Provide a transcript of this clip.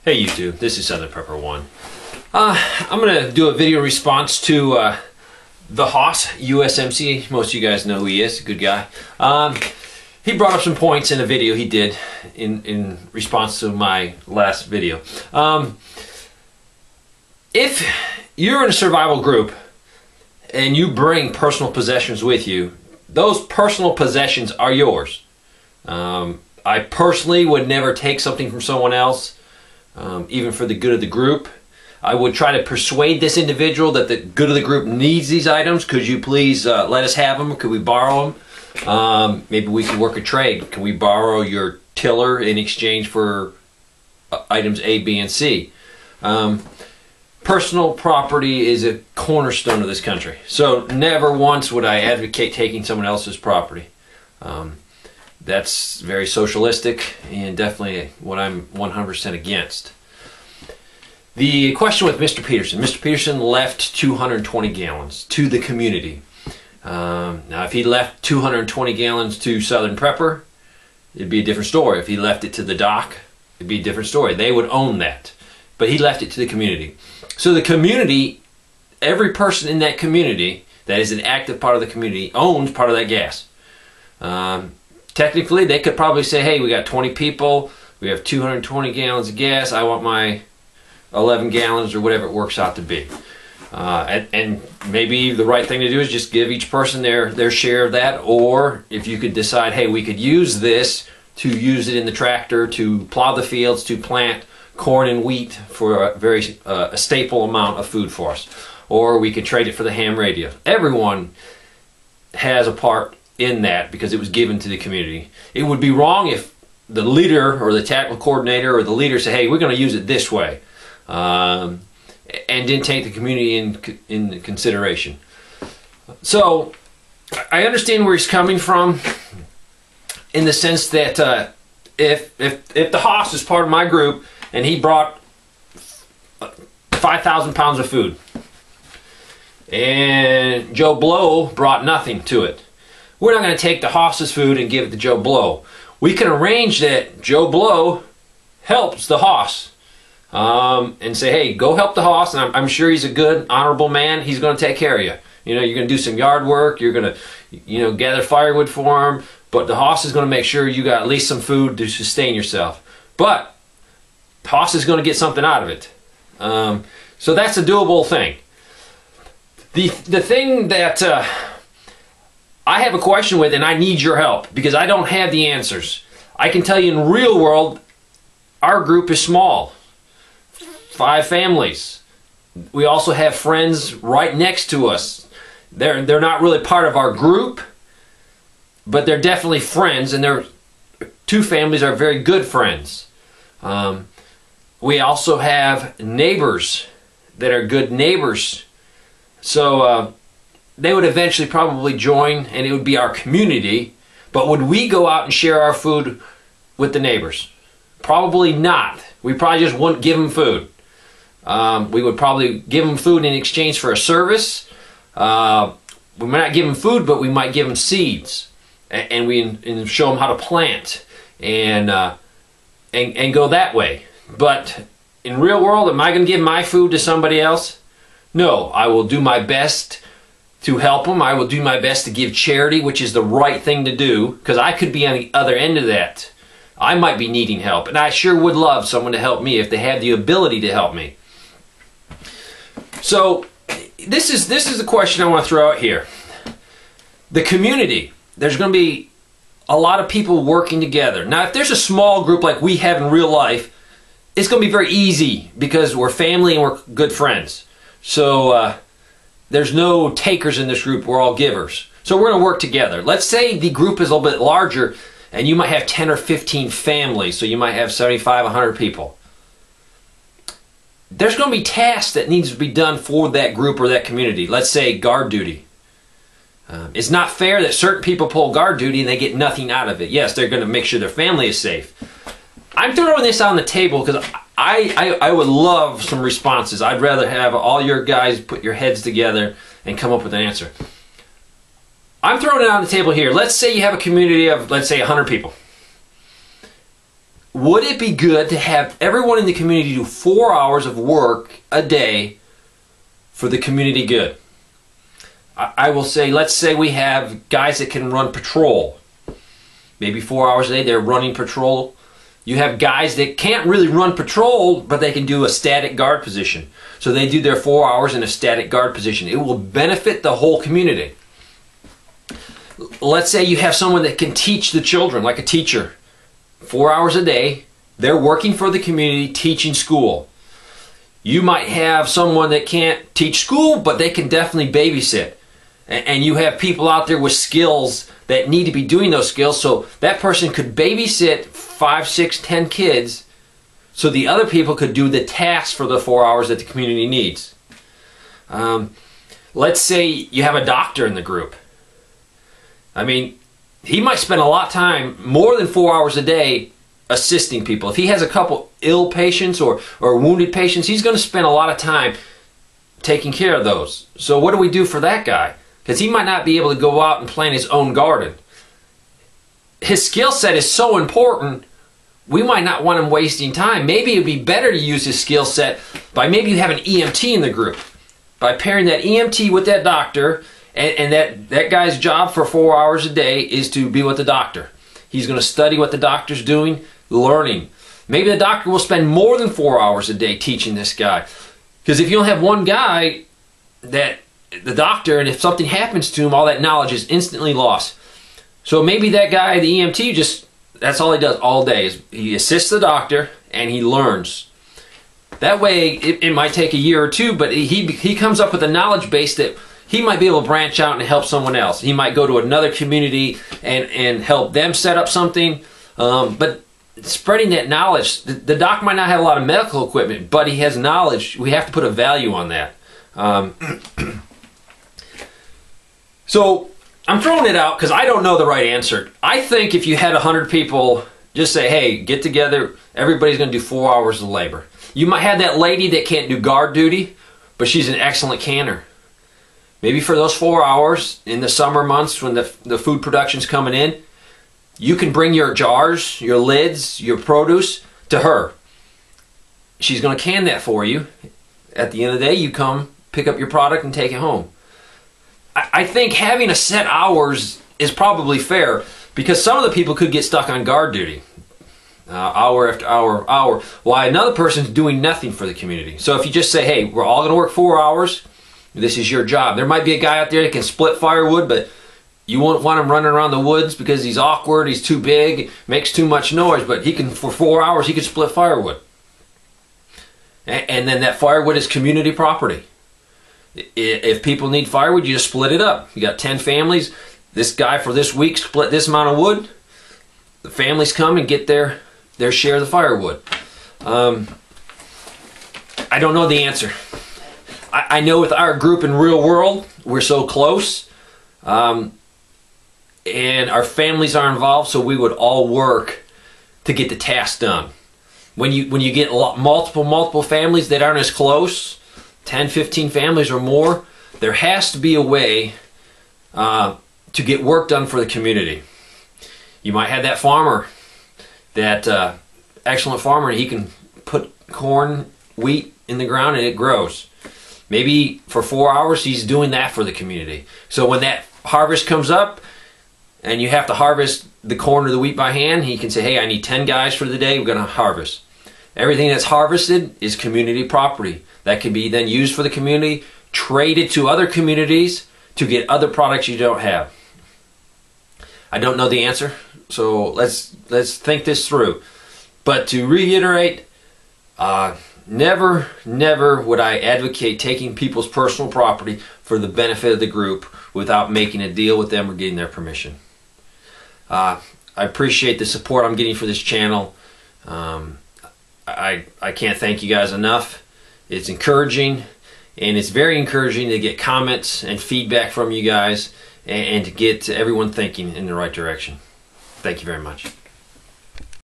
Hey YouTube, this is Southern Prepper 1. I'm going to do a video response to TheHossUSMC. Most of you guys know who he is, a good guy. He brought up some points in a video he did in response to my last video. If you're in a survival group and you bring personal possessions with you, those personal possessions are yours. I personally would never take something from someone else, even for the good of the group. I would try to persuade this individual that the good of the group needs these items. Could you please let us have them? Could we borrow them? Maybe we can work a trade. Can we borrow your tiller in exchange for items A, B, and C? Personal property is a cornerstone of this country. So never once would I advocate taking someone else's property. That's very socialistic and definitely what I'm 100% against. The question with Mr. Peterson. Mr. Peterson left 220 gallons to the community. Now if he left 220 gallons to Southern Prepper, it'd be a different story. If he left it to the dock, it'd be a different story. They would own that. But he left it to the community. So the community, every person in that community that is an active part of the community owns part of that gas. Technically, they could probably say, hey, we got 20 people, we have 220 gallons of gas, I want my 11 gallons or whatever it works out to be. And maybe the right thing to do is just give each person their share of that, or if you could decide, hey, we could use this to use it in the tractor to plow the fields, to plant corn and wheat for a staple amount of food for us. Or we could trade it for the ham radio. Everyone has a part in that because it was given to the community. It would be wrong if the leader or the tactical coordinator or the leader say, hey, we're going to use it this way, and didn't take the community in consideration. So I understand where he's coming from in the sense that if the Hoss is part of my group and he brought 5,000 pounds of food and Joe Blow brought nothing to it, we're not going to take the Hoss's food and give it to Joe Blow. We can arrange that Joe Blow helps the Hoss and say, hey, go help the Hoss, and I'm sure he's a good, honorable man. He's going to take care of you. You know, you're going to do some yard work. You're going to, you know, gather firewood for him. But the Hoss is going to make sure you got at least some food to sustain yourself. But the Hoss is going to get something out of it. So that's a doable thing. The thing that I have a question with, and I need your help because I don't have the answers. I can tell you in the real world, our group is small. 5 families. We also have friends right next to us. They're not really part of our group, but they're definitely friends, and their 2 families are very good friends. We also have neighbors that are good neighbors. So they would eventually probably join, and it would be our community. But would we go out and share our food with the neighbors? Probably not. We probably just wouldn't give them food. We would probably give them food in exchange for a service. We might not give them food, but we might give them seeds, and we show them how to plant and go that way. But in real world, am I going to give my food to somebody else? No, I will do my best to help them. I will do my best to give charity, which is the right thing to do, because I could be on the other end of that. I might be needing help, and I sure would love someone to help me if they have the ability to help me. So this is the question I want to throw out here. The community, there's going to be a lot of people working together. Now, if there's a small group like we have in real life, it's going to be very easy because we're family and we're good friends. So there's no takers in this group. We're all givers. So we're going to work together. Let's say the group is a little bit larger and you might have 10 or 15 families. So you might have 75, 100 people. There's going to be tasks that needs to be done for that group or that community. Let's say guard duty. It's not fair that certain people pull guard duty and they get nothing out of it. Yes, they're going to make sure their family is safe. I'm throwing this on the table because I would love some responses. I'd rather have all your guys put your heads together and come up with an answer. I'm throwing it on the table here. Let's say you have a community of, let's say, 100 people. would it be good to have everyone in the community do 4 hours of work a day for the community good? I will say, let's say we have guys that can run patrol. Maybe 4 hours a day they're running patrol. You have guys that can't really run patrol, but they can do a static guard position. So they do their 4 hours in a static guard position. It will benefit the whole community. Let's say you have someone that can teach the children, like a teacher. 4 hours a day, they're working for the community, teaching school. You might have someone that can't teach school, but they can definitely babysit. And you have people out there with skills that need to be doing those skills, so that person could babysit 5, 6, 10 kids, so the other people could do the tasks for the 4 hours that the community needs. Let's say you have a doctor in the group. I mean, he might spend a lot of time, more than 4 hours a day, assisting people. If he has a couple ill patients or wounded patients, he's going to spend a lot of time taking care of those. So what do we do for that guy? Because he might not be able to go out and plant his own garden. His skill set is so important, we might not want him wasting time. Maybe it would be better to use his skill set by maybe you have an EMT in the group. By pairing that EMT with that doctor, and that guy's job for 4 hours a day is to be with the doctor. He's going to study what the doctor's doing, learning. Maybe the doctor will spend more than 4 hours a day teaching this guy. Because if you don't have one guy, that the doctor, and if something happens to him, all that knowledge is instantly lost. So maybe that guy, the EMT, just, that's all he does all day, is he assists the doctor and he learns. That way, it might take a year or two, but he comes up with a knowledge base that he might be able to branch out and help someone else. He might go to another community and help them set up something. But spreading that knowledge, the doc might not have a lot of medical equipment, but he has knowledge. We have to put a value on that. So I'm throwing it out because I don't know the right answer. I think if you had 100 people, just say, hey, get together, everybody's going to do 4 hours of labor. You might have that lady that can't do guard duty, but she's an excellent canner. Maybe for those 4 hours in the summer months when the food production's coming in, you can bring your jars, your lids, your produce to her. She's going to can that for you. At the end of the day, you come, pick up your product, and take it home. I think having a set hours is probably fair because some of the people could get stuck on guard duty. Hour after hour, while another person's doing nothing for the community. So if you just say, hey, we're all going to work 4 hours, this is your job. There might be a guy out there that can split firewood, but you won't want him running around the woods because he's awkward, he's too big, makes too much noise, but he can, for 4 hours, he can split firewood. And then that firewood is community property. If people need firewood, you just split it up. You got 10 families. This guy for this week split this amount of wood. The families come and get their share of the firewood. I don't know the answer. I know with our group in Real World, we're so close. And our families are involved, so we would all work to get the task done. When you get multiple families that aren't as close, 10, 15 families or more, there has to be a way to get work done for the community. You might have that farmer, that excellent farmer, and he can put corn, wheat in the ground and it grows. Maybe for 4 hours he's doing that for the community. So when that harvest comes up and you have to harvest the corn or the wheat by hand, he can say, hey, I need 10 guys for the day, we're going to harvest. Everything that's harvested is community property. That can be then used for the community, traded to other communities to get other products you don't have. I don't know the answer, so let's think this through. But to reiterate, never would I advocate taking people's personal property for the benefit of the group without making a deal with them or getting their permission. I appreciate the support I'm getting for this channel. I can't thank you guys enough. It's encouraging, and it's very encouraging to get comments and feedback from you guys and to get everyone thinking in the right direction. Thank you very much.